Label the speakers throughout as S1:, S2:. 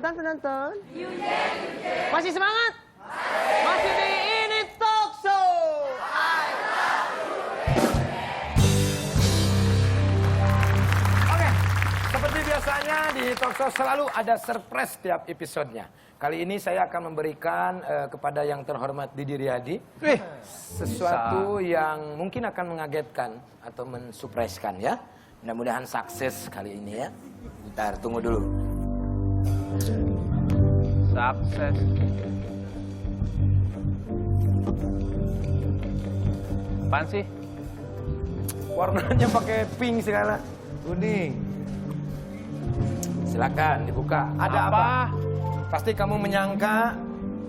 S1: Penonton. Masih semangat? Masih di Ini Talk Show. Oke, seperti biasanya di Talk Show selalu ada surprise setiap episodenya. Kali ini saya akan memberikan kepada yang terhormat Didi Riyadi sesuatu yang mungkin akan mengagetkan atau mensurprise-kan ya. Mudah-mudahan sukses kali ini ya. Bentar, tunggu dulu.
S2: Sukses. Apaan sih?
S1: Warnanya pakai pink segala.
S3: Kuning.
S1: Silakan dibuka. Ada apa? Pasti kamu menyangka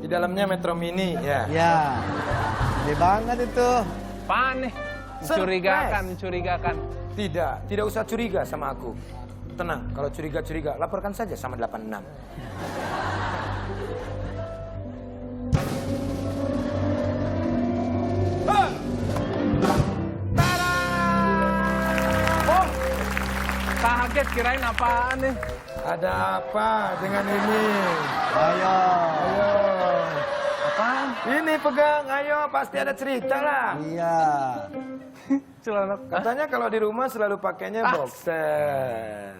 S1: di dalamnya Metro Mini ya.
S3: Ya. Gede banget itu.
S2: Apaan nih? Mencurigakan.
S1: Tidak usah curiga sama aku. Tenang, kalau curiga, laporkan saja sama 86.
S2: Oh, kaget kirain apaan nih?
S1: Ada apa dengan ini?
S3: Ayo.
S2: Apaan?
S1: Ini pegang, ayo pasti ada cerita lah.
S3: Iya.
S2: Celana.
S1: Katanya kalau di rumah selalu pakainya boxer.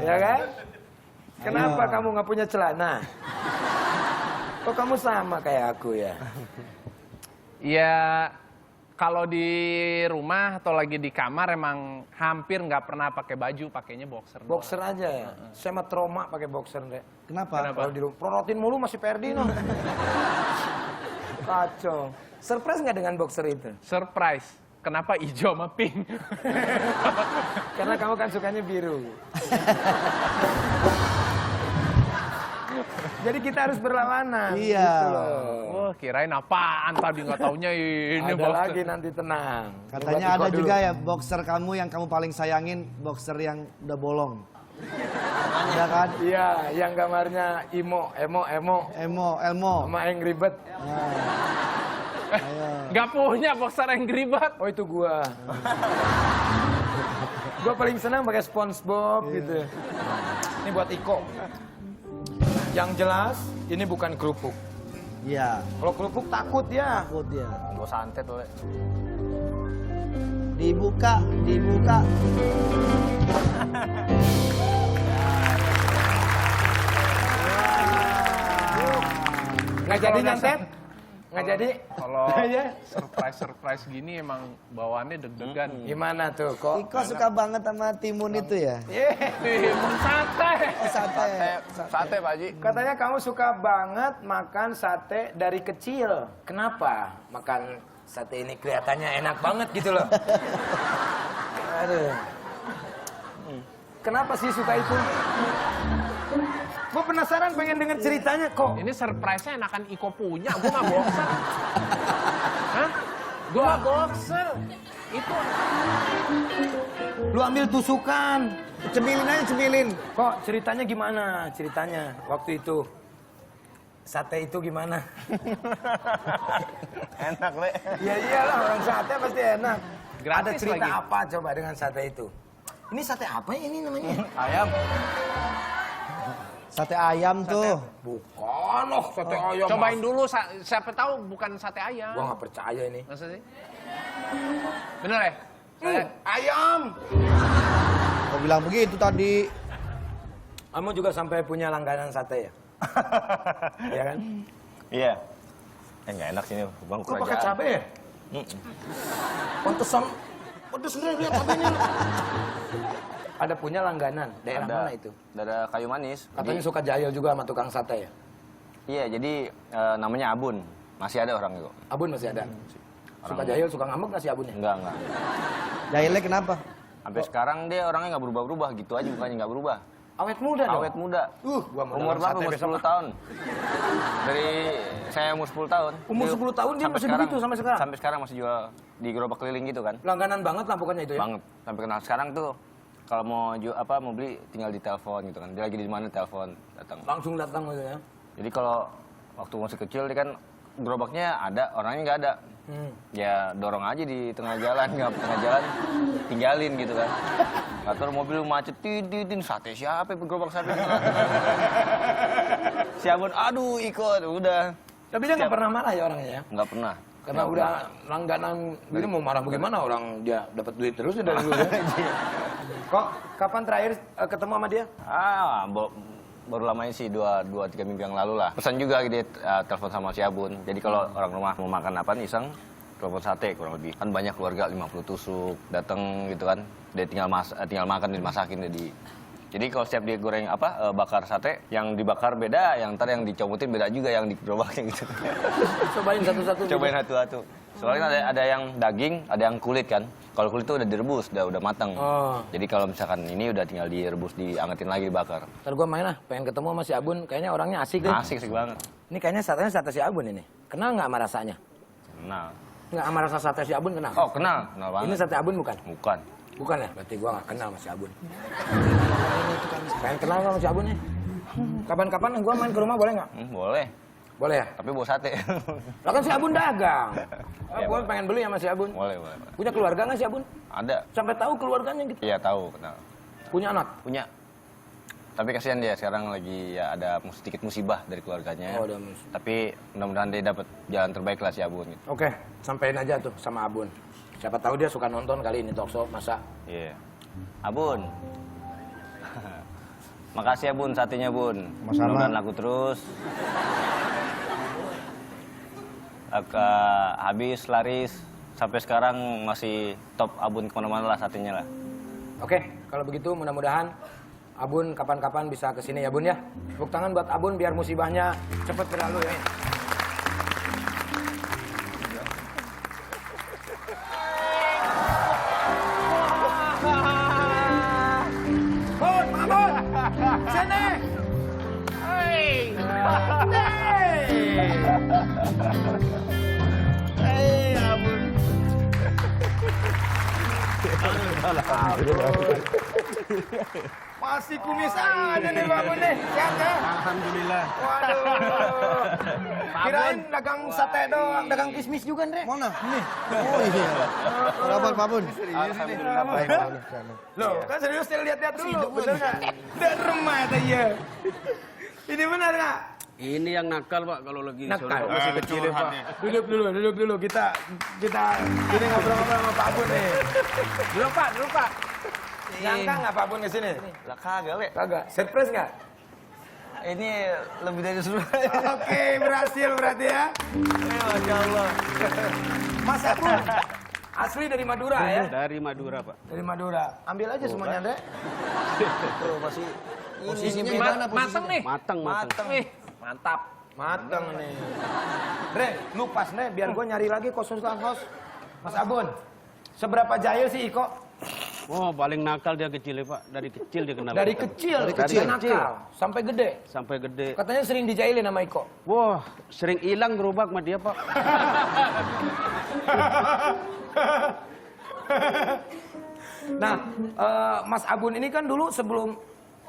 S1: Ya kan? Kenapa kamu nggak punya celana? Kok kamu sama kayak aku ya?
S2: Ya, kalau di rumah atau lagi di kamar emang hampir nggak pernah pakai baju, pakainya boxer.
S1: Boxer aja ya? Saya mah trauma pakai boxer deh.
S3: Kenapa?
S1: Kalau di rumah, prorotin mulu masih Perdi no. Kacau. Surprise nggak dengan boxer itu?
S2: Surprise. Kenapa hijau sama pink?
S1: Karena kamu kan sukanya biru. Jadi kita harus berlawanan.
S3: Iya.
S1: Gitu loh.
S2: Wah, kirain apaan tadi nggak taunya ini
S1: Ada
S2: boxer.
S1: lagi nanti tenang.
S3: Katanya
S1: Buat
S3: ada
S1: Iko
S3: juga
S1: dulu.
S3: ya boxer kamu yang kamu paling sayangin, boxer yang udah bolong. Ada kan?
S1: Iya, yang gambarnya Emo.
S3: Elmo.
S1: Sama Angry Bird.
S3: Ayo.
S2: Nggak punya boxer yang geribet.
S1: Oh itu gua. Gua paling senang pakai SpongeBob gitu. Ini buat Iko. Yang jelas ini bukan kerupuk.
S3: Iya.
S1: Kalau kerupuk takut ya.
S3: Takut ya.
S1: Gua santet oleh.
S3: Dibuka.
S1: Nggak jadi nyantet? Nggak jadi?
S2: Kalau
S1: Iya.
S2: surprise gini emang bawaannya deg-degan.
S1: Gimana tuh kok?
S3: Iko suka banget sama timun itu ya?
S2: Timun sate.
S3: Oh, sate.
S4: Sate, Pak Haji.
S1: Katanya kamu suka banget makan sate dari kecil. Kenapa makan sate ini kelihatannya enak banget gitu loh? Aduh. Kenapa sih suka itu? Gue penasaran pengen denger ceritanya kok.
S2: Ini surprise-nya enakan Iko punya, gue nggak boxer. Hah? Gue nggak boxer. Itu
S1: Lu ambil tusukan.
S3: Cemilin aja, cemilin.
S1: Kok ceritanya gimana? Ceritanya waktu itu. Sate itu gimana?
S4: Enak, Le.
S1: Ya iyalah orang sate pasti enak.
S2: Gratis
S1: Ada cerita
S2: lagi.
S1: apa coba dengan sate itu? Ini sate apa ini namanya?
S4: Ayam.
S3: Sate ayam tuh.
S1: Bukan loh sate ayam.
S2: cobain dulu, siapa tahu bukan sate ayam.
S1: Gua nggak percaya ini.
S2: Masa sih? Bener ya?
S1: Ayam.
S3: Kau bilang begitu tadi.
S1: Kamu juga sampai punya langganan sate ya? Iya kan?
S4: Iya. Nggak enak sini, Bang.
S1: Kok pakai cabai ya? Pantesan. Pedes nih lihat cabainya. Ada punya langganan. Daerah
S4: Ada,
S1: mana itu?
S4: ada kayu manis.
S1: Katanya suka jahil juga sama tukang sate ya?
S4: Iya, jadi namanya Abun. Masih ada orang itu.
S1: Abun masih ada. Suka jahil, suka ngambek nggak sih abunnya?
S4: Enggak.
S3: Jahilnya kenapa?
S4: Sampai sekarang dia orangnya nggak berubah-berubah. Gitu aja bukannya nggak berubah.
S1: Awet muda dong?
S4: Awet muda.
S1: Gua mau
S4: Umur
S1: dagang
S4: berapa?
S1: sate
S4: Umur
S1: besok.
S4: 10 tahun. Dari saya umur 10 tahun.
S1: Umur 10 tahun dia
S4: sampai
S1: masih begitu sampai sekarang?
S4: Sampai sekarang masih jual di gerobak keliling gitu kan.
S1: Langganan banget lah pokoknya itu ya?
S4: Banget. Sampai kenal sekarang tuh kalau mau mau beli tinggal di telepon gitu kan. Dia lagi di mana telepon datang.
S1: Langsung datang gitu ya?
S4: Jadi kalau waktu masih kecil dia kan gerobaknya ada, orangnya nggak ada. Ya dorong aja di tengah jalan, nggak tengah jalan tinggalin gitu kan. Atau mobil macet, titin sate siapa gerobak sate di tengah-tengah. Si Abon, aduh ikut, udah.
S1: Tapi dia nggak pernah marah ya orangnya ya?
S4: Nggak pernah.
S1: Karena udah langganan, ini mau marah bagaimana orang dia dapat duit terus ya dari dulu ya? Kok kapan terakhir ketemu sama dia?
S4: Baru lama ini sih 2-3 minggu yang lalu lah. Pesan juga dia telepon sama si Abun. Jadi kalau orang rumah mau makan apa iseng, telepon sate kurang lebih. Kan banyak keluarga 50 tusuk datang gitu kan. Dia tinggal makan dimasakin jadi kalau setiap dia goreng bakar sate, yang dibakar beda, yang ntar yang dicomutin beda juga yang di gerobaknya gitu.
S1: Cobain satu-satu.
S4: Cobain satu-satu. Soalnya ada yang daging, ada yang kulit kan. Kalau kulit itu udah direbus, udah matang.
S1: Oh.
S4: Jadi kalau misalkan ini udah tinggal direbus, diangetin lagi, dibakar.
S1: Ntar gue main lah, pengen ketemu sama si Abun. Kayaknya orangnya asik deh.
S4: Asik banget.
S1: Ini kayaknya satenya sate si Abun ini. Kenal nggak sama rasanya?
S4: Kenal.
S1: Nggak sama rasa sate si Abun kenal?
S4: Oh kenal banget.
S1: Ini sate Abun bukan?
S4: Bukan.
S1: Bukan ya? Berarti gue nggak kenal sama si Abun. Pengen kenal sama si Abun nih. Kapan-kapan gue main ke rumah boleh nggak?
S4: Boleh.
S1: Boleh ya?
S4: Tapi bawa sate.
S1: Lah kan si Abun dagang.
S4: Ya,
S1: Gue pengen beli sama si Abun.
S4: Boleh.
S1: Punya keluarga nggak si Abun?
S4: Ada.
S1: Sampai tahu keluarganya gitu?
S4: Iya tahu, kenal.
S1: Punya anak?
S4: Punya. Tapi kasihan dia sekarang lagi ya ada sedikit musibah dari keluarganya.
S1: Oh, udah musibah.
S4: Tapi mudah-mudahan dia dapat jalan terbaik lah si Abun gitu.
S1: Oke, sampein aja tuh sama Abun. Siapa tahu dia suka nonton kali ini talkshow, masa?
S4: Iya. Abun. Makasih ya Bun, satenya Bun.
S3: Sama-sama.
S4: Mudah-mudahan laku terus. Habis laris sampai sekarang masih top Abun kemana-mana lah satenya lah.
S1: Oke, kalau begitu mudah-mudahan Abun kapan-kapan bisa kesini ya Bun ya. Tepuk tangan buat Abun biar musibahnya cepet berlalu ya. Bun, Abun, sini. Masih kumis aja nih Pak Bun nih, sehat ya?
S3: Alhamdulillah.
S1: Waduh. Kirain dagang sate doang, dagang kismis juga Ndre.
S3: Mana? Nih. Oh iya. Kabar Pak Bun?
S4: Alhamdulillah.
S3: Baik, Pak Bun.
S1: Loh, kan serius saya lihat-lihat dulu, bener nggak? Dan remah ya. Ini benar nggak?
S5: Ini yang nakal Pak kalau lagi
S1: Nakal,
S5: sore.
S1: masih kecil ya Pak. Duduk dulu, kita ini ngobrol-ngobrol sama Pak Bun nih. Dulu Pak. Nyangka nggak Pak Bun kesini?
S4: Lah kagak, Le.
S1: Kagak, surprise nggak?
S4: Ini lebih dari seru.
S1: Oke, berhasil berarti ya.
S4: Masya Allah.
S1: Mas Abun, asli dari Madura ya?
S5: Dari Madura Pak.
S1: Dari Madura. Ambil aja semuanya, Ndre.
S4: Tuh masih
S3: Posisinya
S4: ini
S3: gimana
S2: Mateng nih.
S5: Matang.
S2: Wih, mantap.
S1: Mateng nih. Ndre, lu pas Ndre, biar gue nyari lagi konsultan host. Mas Abun, seberapa jahil sih Iko?
S5: Oh paling nakal dia kecil ya Pak. Dari kecil dia kenal.
S1: Dari kecil,
S3: kecil.
S1: nakal, sampai gede.
S5: Sampai gede.
S1: Katanya sering dijailin sama Iko.
S5: Wah sering hilang gerobak sama dia Pak.
S1: Nah, Mas Abun ini kan dulu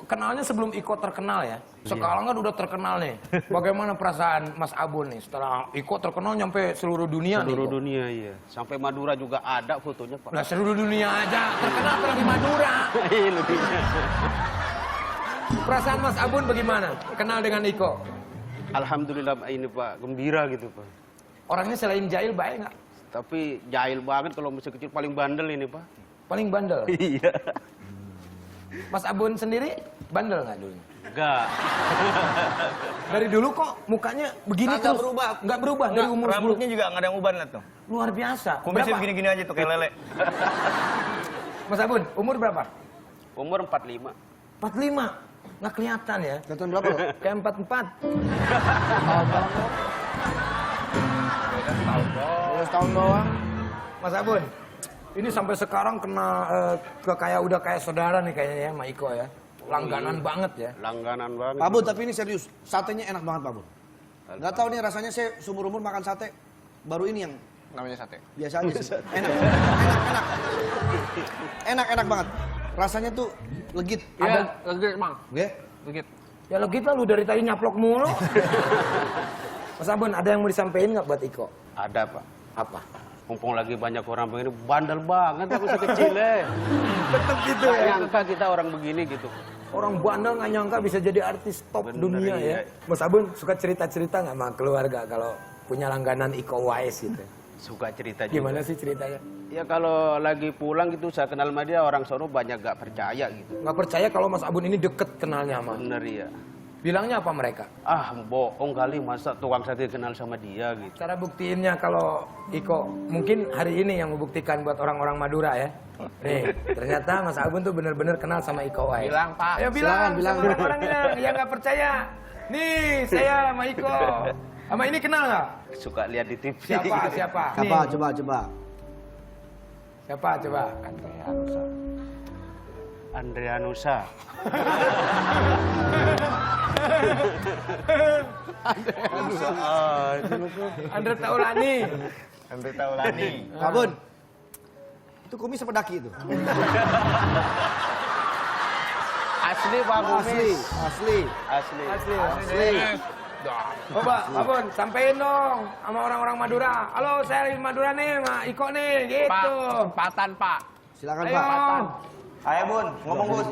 S1: kenalnya sebelum Iko terkenal ya. Sekarang kan udah terkenal nih. Bagaimana perasaan Mas Abun nih setelah Iko terkenal nyampe seluruh dunia nih?
S5: Seluruh
S1: Iko?
S5: dunia iya. Sampai Madura juga ada fotonya Pak.
S1: Lah seluruh dunia aja terkenal pernah di Madura.
S5: Iya lucunya.
S1: Perasaan Mas Abun bagaimana? Kenal dengan Iko?
S5: Alhamdulillah ini Pak. Gembira gitu Pak.
S1: Orangnya selain jahil baik nggak?
S5: Tapi jahil banget kalau masih kecil paling bandel ini Pak.
S1: Paling bandel.
S5: Iya.
S1: Mas Abun sendiri bandel nggak dulu?
S5: Enggak.
S1: Dari dulu kok mukanya begini
S4: Kagak
S1: terus?
S4: berubah.
S1: Nggak berubah dari umur 10.
S4: Rambutnya juga nggak ada yang ubah lihat tuh.
S1: Luar biasa.
S4: Kumisnya
S1: Berapa?
S4: begini-gini aja tuh kayak lele.
S1: Mas Abun, umur berapa?
S5: Umur 45.
S1: 45. Nggak kelihatan ya.
S3: Tahun berapa lo?
S1: Kayak 44. 12 tahun doang. Mas Abun, ini sampai sekarang kena udah kayak saudara nih kayaknya ya sama Iko ya. Langganan banget ya.
S5: Langganan banget.
S3: Pak Bun, tapi ini serius. Satenya enak banget Pak Bun. Nggak tahu nih rasanya saya seumur umur makan sate. Baru ini yang
S4: Namanya sate.
S3: biasa aja sih. Enak banget. Rasanya tuh legit.
S2: Iya, legit Mang.
S3: Oke?
S2: Legit.
S1: Ya lo gitu lu dari tadi nyaplok mulu. Mas Abun, ada yang mau disampaikan nggak buat Iko?
S5: Ada Pak.
S1: Apa?
S5: Mumpung lagi banyak orang begini, bandel banget aku sekecil
S1: Tetap gitu
S5: Nggak
S1: ya.
S5: nyangka kita orang begini gitu.
S1: Orang bandel nggak nyangka bisa jadi artis top
S5: Bener,
S1: dunia
S5: iya.
S1: ya. Mas Abun suka cerita-cerita nggak sama keluarga kalau punya langganan Iko Uwais gitu?
S5: Suka cerita juga.
S1: Gimana sih ceritanya?
S5: Ya kalau lagi pulang gitu saya kenal sama dia, orang sono banyak gak percaya gitu.
S1: Nggak percaya kalau Mas Abun ini deket kenalnya sama.
S5: Bener ya.
S1: Bilangnya apa mereka?
S5: Ah bohong kali, masa tukang sate kenal sama dia gitu.
S1: Cara buktiinnya kalau Iko mungkin hari ini yang membuktikan buat orang-orang Madura ya. Nih, ternyata Mas Abun tuh bener-bener kenal sama Iko Uwais.
S2: Bilang, Pak.
S1: Ayo bilang
S3: Silakan,
S1: sama orang-orangnya yang nggak percaya. Nih, saya sama Iko. Sama ini kenal nggak?
S5: Suka lihat di TV.
S1: Siapa? Siapa? Nih.
S3: Apa? Coba.
S1: Siapa? Coba. Andrea Nusa.
S5: Andrea Nusa.
S1: Andre Taulani.
S4: Andre Taulani.
S3: Pak Bun. Itu kumis apa daki itu?
S5: Asli Pak Kumis.
S3: Asli.
S5: Asli.
S1: Coba, Abun, sampein dong sama orang-orang Madura. Halo, saya dari Madura nih, sama Iko nih,
S2: Pak,
S1: gitu.
S2: kesempatan Pak.
S3: Silakan
S1: Ayo.
S3: Pak.
S4: Ayo Bun, ngomong Bun.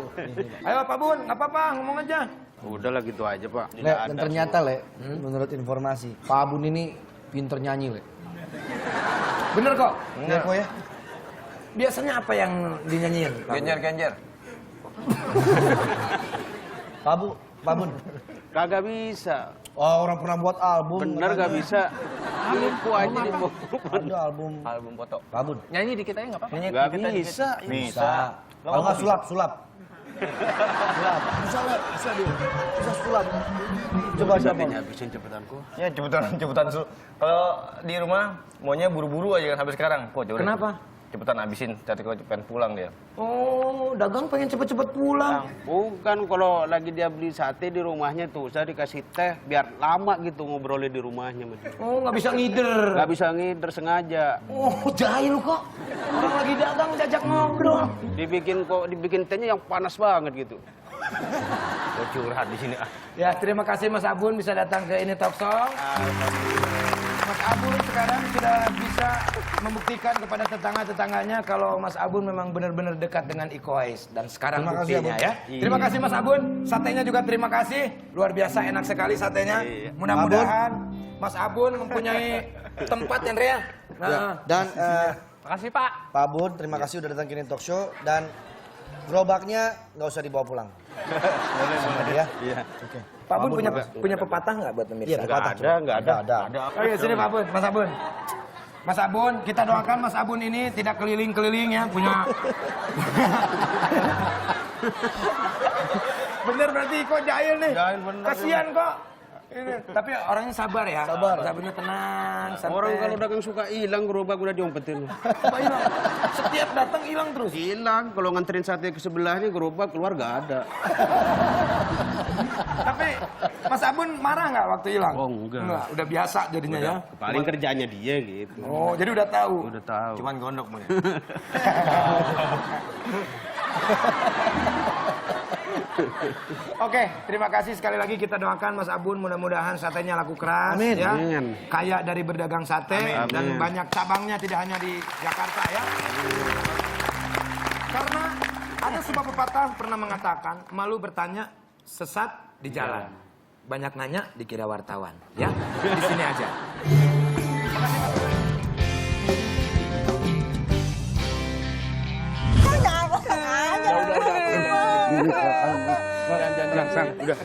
S1: Ayo Pak Bun, nggak apa-apa, ngomong aja.
S5: Udah lah gitu aja Pak.
S3: Le, dan ternyata Le, menurut informasi, Pak Abun ini pinter nyanyi Le.
S1: Bener kok.
S3: Iya kok ya?
S1: Biasanya apa yang dinyanyiin? Pak Bun?
S4: Genjer.
S3: Pak Bun.
S5: Kagak bisa.
S3: Oh, orang pernah buat album.
S5: Bener gak bisa. Lupu aja di
S3: Ada album.
S4: Album foto.
S3: Pak Bun.
S2: Nyanyi dikit aja nggak apa-apa.
S5: Gak bisa.
S3: Bisa. Kalau nggak sulap. Sulap. Bisa Le, bisa dia. Bisa sulap. Coba siapa?
S5: Habisin cepetanku.
S4: Ya cepetan. Kalau di rumah maunya buru-buru aja kan sampai sekarang. Kok coba.
S1: Kenapa?
S4: Cepetan habisin, cari kok pengen pulang dia.
S1: Oh, dagang pengen cepet-cepet pulang.
S5: Bukan, kalau lagi dia beli sate di rumahnya tuh, saya dikasih teh biar lama gitu ngobrolnya di rumahnya.
S1: Oh, nggak bisa ngider.
S5: Gak bisa ngider sengaja.
S1: Oh, jahil kok. Orang lagi dagang diajak ngobrol.
S5: Dibikin tehnya yang panas banget gitu.
S4: Gue curhat di sini ah.
S1: Ya, terima kasih Mas Abun bisa datang ke ini Talk Show. Mas Abun sekarang sudah bisa membuktikan kepada tetangga-tetangganya kalau Mas Abun memang benar-benar dekat dengan Iko Uwais. Dan sekarang
S3: Terima kasih,
S1: buktinya
S3: Abun.
S1: ya. Terima kasih Mas Abun. Satenya juga terima kasih. Luar biasa enak sekali satenya. Mudah-mudahan Mas Abun mempunyai tempat ya, Andrea. Nah,
S3: Ya, dan
S2: Makasih Pak.
S3: Pak Bun, terima kasih udah datang ke ini talk show dan gerobaknya nggak usah dibawa pulang. Sama dia.
S5: Iya.
S3: Oke.
S1: Pak Abun punya pepatah nggak buat pemirsa?
S3: Iya, pepatah. Ada.
S1: Oke, sini Pak Abun, Mas Abun. Mas Abun, kita doakan Mas Abun ini tidak keliling-keliling ya, punya... Bener berarti kok jahil nih.
S4: Jahil bener.
S1: Kasian kok. Ini, tapi orangnya sabar ya.
S3: Sabar.
S1: Mas Abunnya tenang, santai.
S5: Orang kalau dagang suka hilang, gerobak udah diumpetin.
S1: Apa hilang? Setiap datang hilang terus.
S5: Hilang, kalau nganterin sate ke sebelahnya gerobak keluar gak ada.
S1: Tapi Mas Abun marah nggak waktu hilang?
S5: Oh, enggak.
S1: Udah biasa jadinya ya.
S5: Paling kerjanya dia gitu.
S1: Oh, jadi udah tahu.
S5: Udah tahu.
S4: Cuman gondok Bun.
S1: Oke, terima kasih sekali lagi kita doakan Mas Abun mudah-mudahan satenya laku keras
S3: Amin.
S1: ya.
S5: Amin.
S1: Kaya dari berdagang sate dan
S5: Amin.
S1: banyak cabangnya tidak hanya di Jakarta ya. Karena ada sebuah pepatah pernah mengatakan malu bertanya sesat di jalan. Banyak nanya dikira wartawan ya. Di sini aja.
S5: Jangan, udah.